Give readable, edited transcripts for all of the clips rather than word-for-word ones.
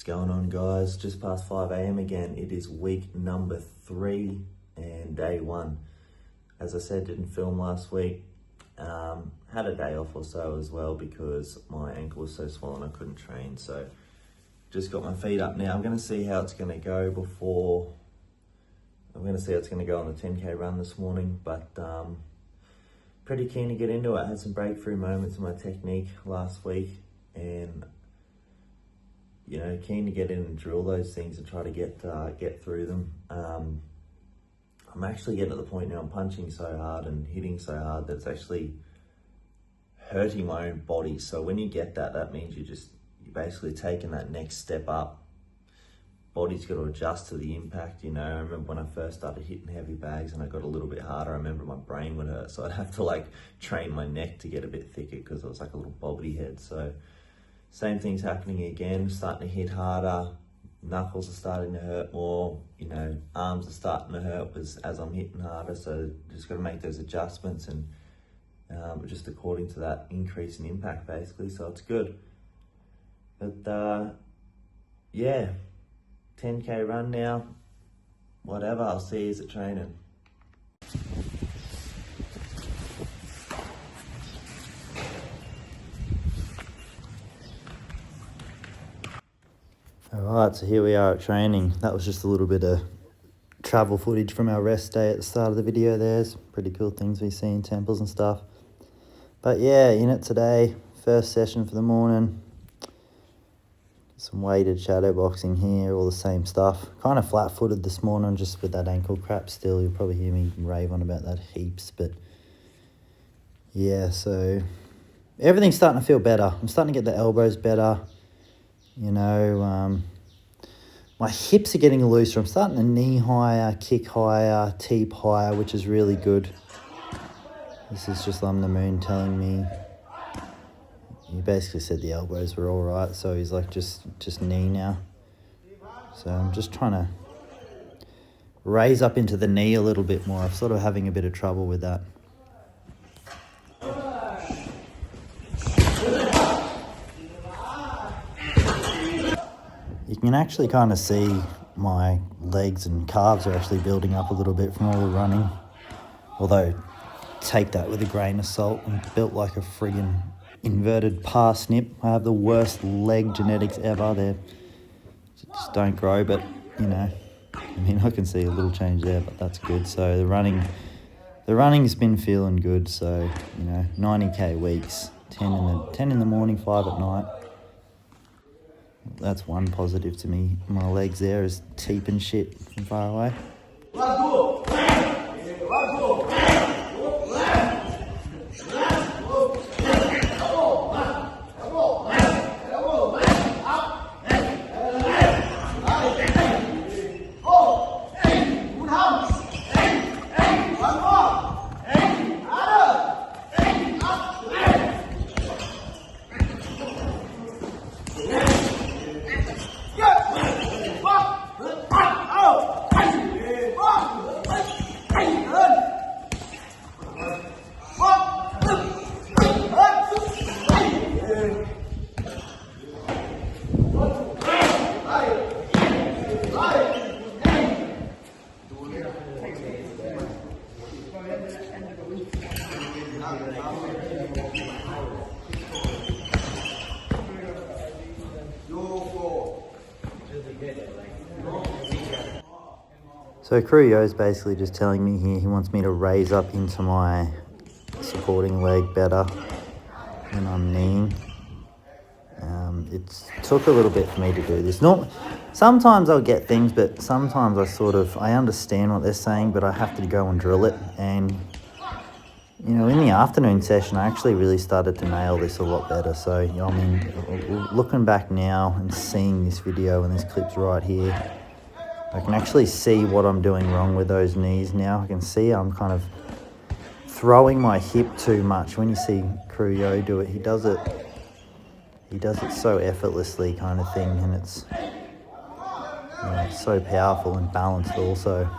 Going on, guys? Just past 5 a.m. again. It is week number 3 and day 1. As I said, didn't film last week. Had a day off or so as well because my ankle was so swollen I couldn't train. So just got my feet up now. I'm going to see how it's going to go before. I'm going to see how it's going to go on the 10k run this morning. But pretty keen to get into it. I had some breakthrough moments in my technique last week, and you know, keen to get in and drill those things and try to get through them. I'm actually getting to the point now I'm punching so hard and hitting so hard that it's actually hurting my own body. So when you get that, that means you're basically taking that next step up. Body's got to adjust to the impact, you know. I remember when I first started hitting heavy bags and I got a little bit harder, I remember my brain would hurt. So I'd have to like train my neck to get a bit thicker because it was like a little bobbly head. So same thing's happening again, starting to hit harder, knuckles are starting to hurt more, you know, arms are starting to hurt as I'm hitting harder, so just got to make those adjustments and just according to that increase in impact basically, so it's good. But yeah, 10k run now, whatever, I'll see you at training. Alright, so here we are at training. That was just a little bit of travel footage from our rest day at the start of the video. There's pretty cool things we see in temples and stuff. But yeah, in it today, first session for the morning. Some weighted shadow boxing here, all the same stuff. Kind of flat-footed this morning just with that ankle crap still. You'll probably hear me rave on about that heaps, but yeah, so everything's starting to feel better. I'm starting to get the elbows better. You know, my hips are getting looser. I'm starting to knee higher, kick higher, teep higher, which is really good. This is just Lum the Moon telling me. He basically said the elbows were all right, so he's like, just knee now. So I'm just trying to raise up into the knee a little bit more. I'm sort of having a bit of trouble with that. You can actually kind of see my legs and calves are actually building up a little bit from all the running. Although, take that with a grain of salt. I'm built like a friggin' inverted parsnip. I have the worst leg genetics ever. They just don't grow, but you know, I mean, I can see a little change there, but that's good. So the running's been feeling good. So, you know, 90k weeks, 10 in the morning, 5 at night. That's one positive to me. My legs there is teeping shit from far away. So Kruyo's basically just telling me here he wants me to raise up into my supporting leg better when I'm kneeing. It took a little bit for me to do this. Sometimes I'll get things, but sometimes I understand what they're saying, but I have to go and drill it. And you know, in the afternoon session, I actually really started to nail this a lot better. So, you know, I mean, looking back now and seeing this video and these clips right here, I can actually see what I'm doing wrong with those knees now. I can see I'm kind of throwing my hip too much. When you see Kruyo do it, he does it so effortlessly kind of thing, and it's, you know, it's so powerful and balanced also.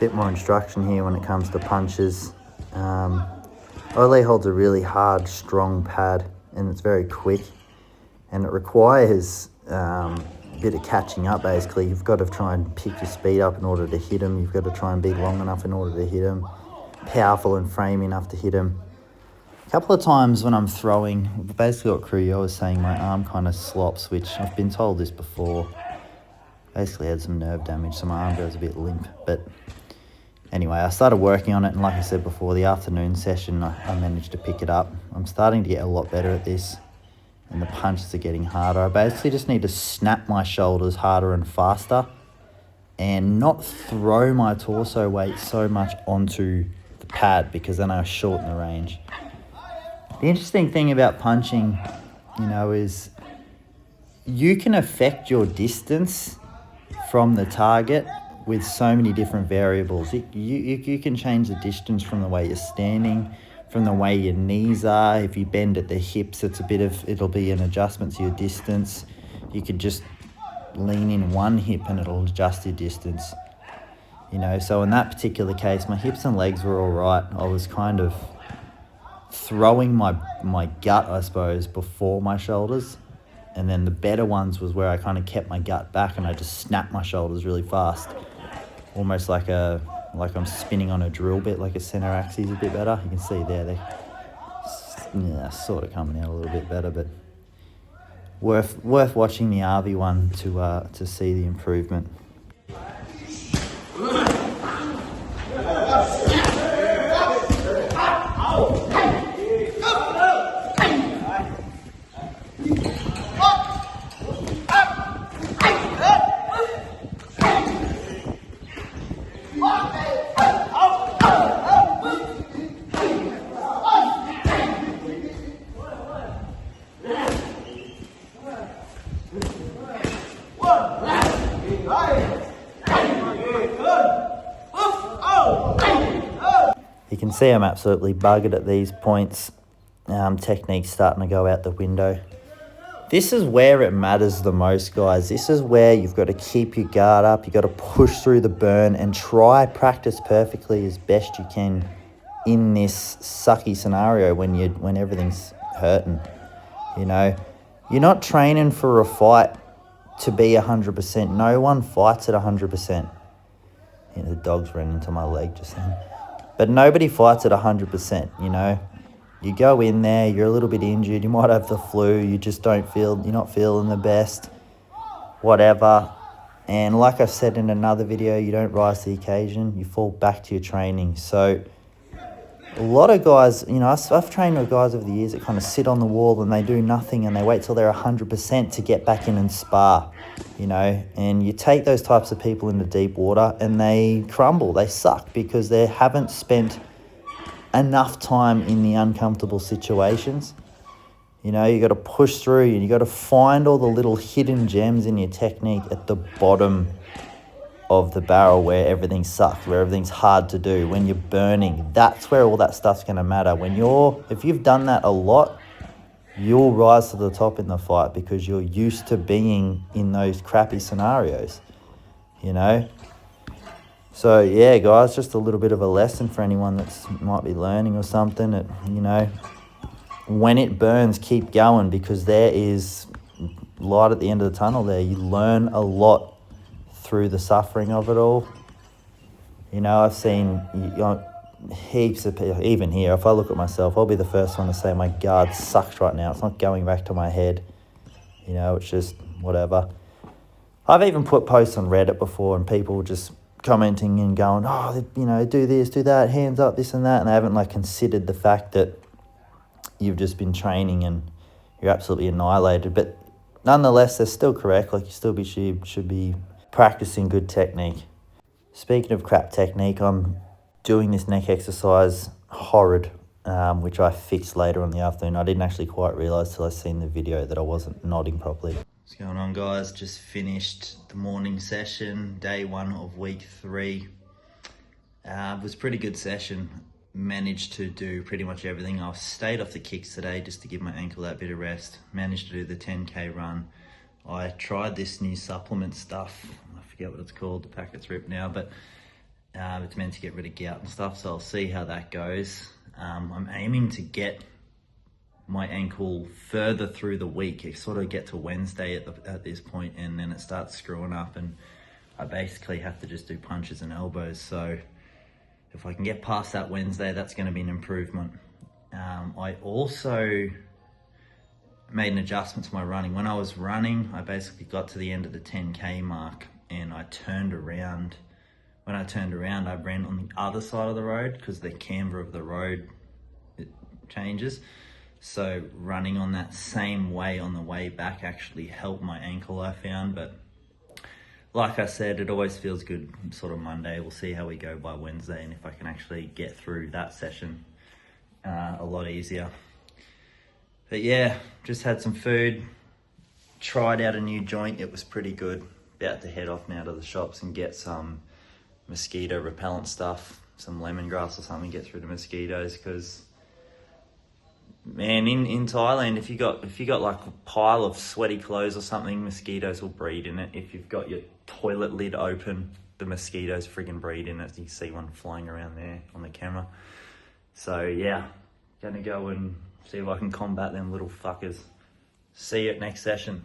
bit more instruction here when it comes to punches. Ole holds a really hard, strong pad, and it's very quick, and it requires a bit of catching up. Basically, you've got to try and pick your speed up in order to hit him. You've got to try and be long enough in order to hit him, powerful and frame enough to hit him. A couple of times when I'm throwing, basically what Cruyo was saying, my arm kind of slops, which I've been told this before. Basically had some nerve damage, so my arm goes a bit limp. But anyway, I started working on it, and like I said before, the afternoon session, I managed to pick it up. I'm starting to get a lot better at this, and the punches are getting harder. I basically just need to snap my shoulders harder and faster and not throw my torso weight so much onto the pad, because then I shorten the range. The interesting thing about punching, is you can affect your distance from the target with so many different variables. You can change the distance from the way you're standing, from the way your knees are. If you bend at the hips, it'll be an adjustment to your distance. You could just lean in one hip and it'll adjust your distance. So in that particular case, my hips and legs were all right. I was kind of throwing my gut, I suppose, before my shoulders, and then the better ones was where I kind of kept my gut back and I just snapped my shoulders really fast, almost like I'm spinning on a drill bit, like a center axis a bit better. You can see there they're sort of coming out a little bit better, but worth watching the RV one to see the improvement. You can see I'm absolutely buggered at these points. Technique's starting to go out the window. This is where it matters the most, guys. This is where you've got to keep your guard up. You've got to push through the burn and practice perfectly as best you can in this sucky scenario when everything's hurting. You're not training for a fight to be 100%. No one fights at 100%. The dog's ran into my leg just then. But nobody fights at 100%, You go in there, you're a little bit injured, you might have the flu, you're not feeling the best, whatever. And like I said in another video, you don't rise to the occasion, you fall back to your training. So a lot of guys, I've trained with guys over the years that kind of sit on the wall and they do nothing and they wait till they're 100% to get back in and spar, and you take those types of people into deep water and they crumble, they suck because they haven't spent enough time in the uncomfortable situations. You got to push through and you got to find all the little hidden gems in your technique at the bottom of the barrel where everything sucks, where everything's hard to do. When you're burning, that's where all that stuff's going to matter. If you've done that a lot, you'll rise to the top in the fight because you're used to being in those crappy scenarios, So yeah, guys, just a little bit of a lesson for anyone that might be learning or something. When it burns, keep going because there is light at the end of the tunnel there. You learn a lot through the suffering of it all. I've seen heaps of people, even here, if I look at myself, I'll be the first one to say my guard sucks right now. It's not going back to my head. It's just whatever. I've even put posts on Reddit before and people just commenting and going, do this, do that, hands up, this and that, and they haven't considered the fact that you've just been training and you're absolutely annihilated. But nonetheless, they're still correct. You should be practicing good technique. Speaking of crap technique, I'm doing this neck exercise horrid, which I fixed later on in the afternoon. I didn't actually quite realise till I seen the video that I wasn't nodding properly. What's going on, guys? Just finished the morning session, day 1 of week 3. It was a pretty good session. Managed to do pretty much everything. I've stayed off the kicks today just to give my ankle that bit of rest. Managed to do the 10k run. I tried this new supplement stuff. I forget what it's called, the packet's ripped now, but It's meant to get rid of gout and stuff, so I'll see how that goes. I'm aiming to get my ankle further through the week. It sort of get to Wednesday at this point, and then it starts screwing up, and I basically have to just do punches and elbows. So if I can get past that Wednesday, that's going to be an improvement. I also made an adjustment to my running. When I was running, I basically got to the end of the 10K mark, and I turned around. When I turned around, I ran on the other side of the road because the camber of the road, it changes. So running on that same way on the way back actually helped my ankle, I found. But like I said, it always feels good sort of Monday. We'll see how we go by Wednesday, and if I can actually get through that session a lot easier. But yeah, just had some food, tried out a new joint. It was pretty good. About to head off now to the shops and get some mosquito repellent stuff, some lemongrass or something, get through the mosquitoes, because man, in Thailand, if you got like a pile of sweaty clothes or something, mosquitoes will breed in it. If you've got your toilet lid open, the mosquitoes friggin' breed in it. You can see one flying around there on the camera. So yeah, gonna go and see if I can combat them little fuckers. See you at next session.